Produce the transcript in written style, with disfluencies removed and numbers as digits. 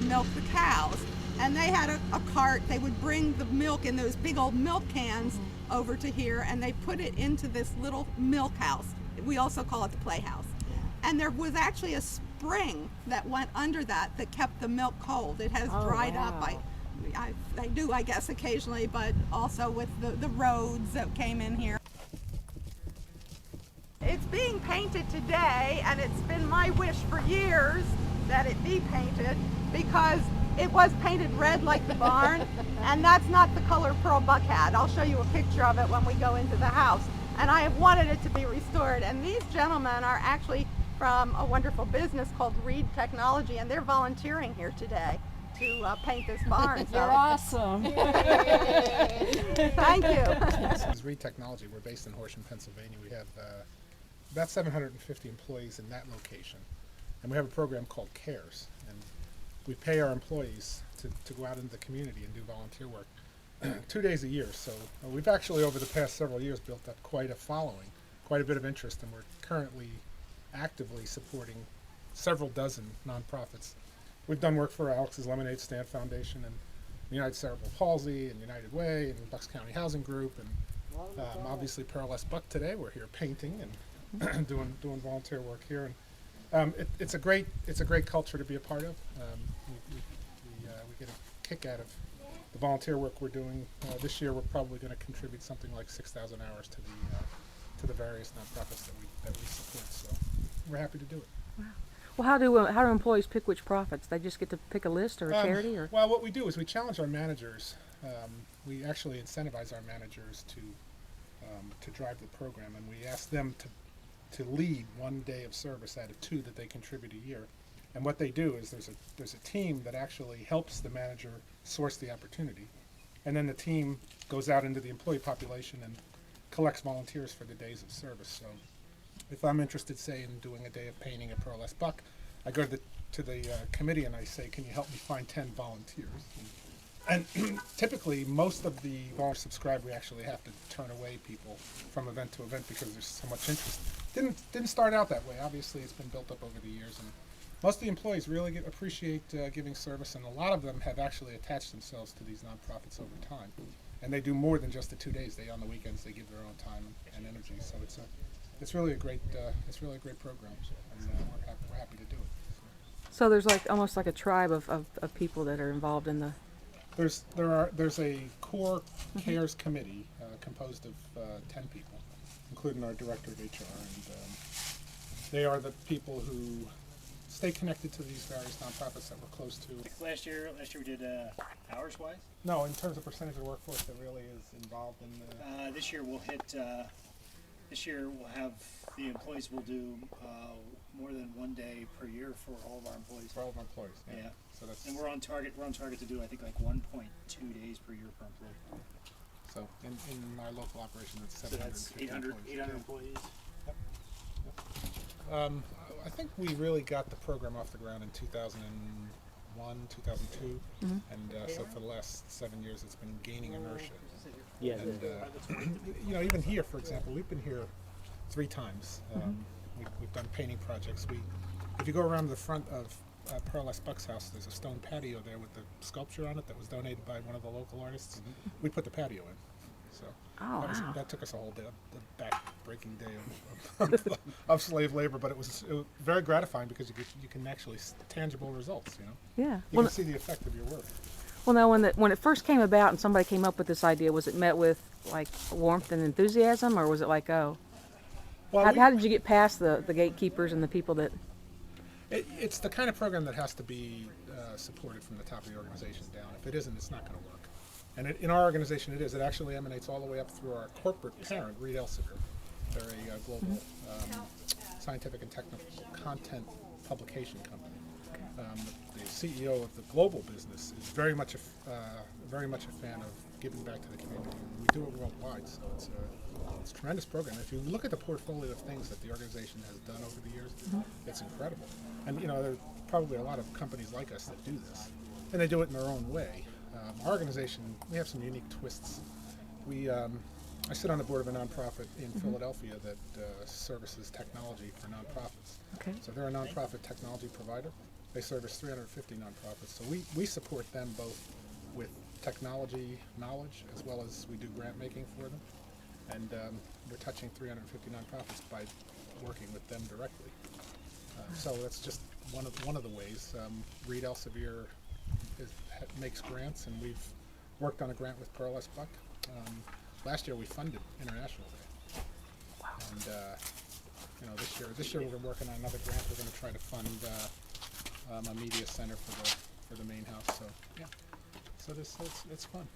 milk the cows. And they had a cart. They would bring the milk in those big old milk cans over to here, and they put it into this little milk house. We also call it the playhouse. And there was actually a spring that went under that kept the milk cold. It has dried up. I do, I guess, occasionally, but also with the roads that came in here. It's being painted today, and it's been my wish for years that it be painted, because it was painted red like the barn, and that's not the color Pearl Buck had. I'll show you a picture of it when we go into the house. And I have wanted it to be restored. And these gentlemen are actually from a wonderful business called Reed Technology, and they're volunteering here today to paint this barn. They're awesome. Thank you. This is Reed Technology. We're based in Horsham, Pennsylvania. We have about 750 employees in that location. And we have a program called CARES. And we pay our employees to go out into the community and do volunteer work 2 days a year. So we've actually, over the past several years, built up quite a following, quite a bit of interest, and we're currently actively supporting several dozen nonprofits. We've done work for Alex's Lemonade Stand Foundation and United Cerebral Palsy and United Way and Bucks County Housing Group, and obviously Pearl S. Buck today. We're here painting and doing volunteer work here. And it's a great culture to be a part of. We get a kick out of the volunteer work we're doing. This year we're probably going to contribute something like 6,000 hours to the various nonprofits that we support. So we're happy to do it. Wow. Well, how do employees pick which profits? They just get to pick a list or a charity, or? Well, what we do is we challenge our managers. We actually incentivize our managers to drive the program, and we ask them to lead one day of service out of 2 that they contribute a year. And what they do is there's a team that actually helps the manager source the opportunity, and then the team goes out into the employee population and collects volunteers for the days of service. So if I'm interested, say, in doing a day of painting at Pearl S. Buck, I go to the committee and I say, can you help me find 10 volunteers? And typically, most of the volunteers subscribe, we actually have to turn away people from event to event because there's so much interest. Didn't start out that way. Obviously, it's been built up over the years, and most of the employees really appreciate giving service, and a lot of them have actually attached themselves to these nonprofits over time. And they do more than just the 2 days. On the weekends, they give their own time and energy. So it's really a great program, and we're happy to do it. So there's almost like a tribe of people that are involved in the. There's a core CARES committee composed of 10 people, including our director of HR, and they are the people who stay connected to these various nonprofits that we're close to. Last year we did hours-wise. No, in terms of percentage of the workforce that really is involved in the. This year we'll hit. This year we'll have the employees will do more than 1 day per year for all of our employees. For all of our employees. Yeah. So that's. And we're on target. We're on target to do I think like 1.2 days per year per employee. So in our local operation, that's So that's 800 employees. Yep. I think we really got the program off the ground in 2001, 2002, and so for the last 7 years, it's been gaining inertia. Yeah. And even here, for example, we've been here 3 times. We've done painting projects. If you go around the front of Pearl S. Buck's house, there's a stone patio there with the sculpture on it that was donated by one of the local artists. We put the patio in. So that took us a whole day, the back-breaking day of slave labor, but it was very gratifying because you can actually tangible results. Yeah. You can see the effect of your work. Well, now when it first came about and somebody came up with this idea, was it met with like warmth and enthusiasm, or was it like, oh? Well, how did you get past the gatekeepers and the people that? It's the kind of program that has to be supported from the top of the organization down. If it isn't, it's not going to work. And in our organization, it is. It actually emanates all the way up through our corporate parent, Reed Elsevier. They're a global scientific and technical content publication company. The CEO of the global business is very much a fan of giving back to the community. We do it worldwide, so it's a tremendous program. If you look at the portfolio of things that the organization has done over the years, it's incredible. And there's probably a lot of companies like us that do this, and they do it in their own way. Our organization, we have some unique twists. I sit on the board of a nonprofit in Philadelphia that services technology for nonprofits. Okay. So they're a nonprofit technology provider. They service 350 nonprofits. So we support them both with technology knowledge as well as we do grant making for them. And we're touching 350 nonprofits by working with them directly. So that's just one of the ways. Reed Elsevier makes grants, and we've worked on a grant with Pearl S. Buck. Last year we funded International Day. Wow. And this year we're working on another grant. We're going to try to fund a media center for the main house. So yeah, so it's fun.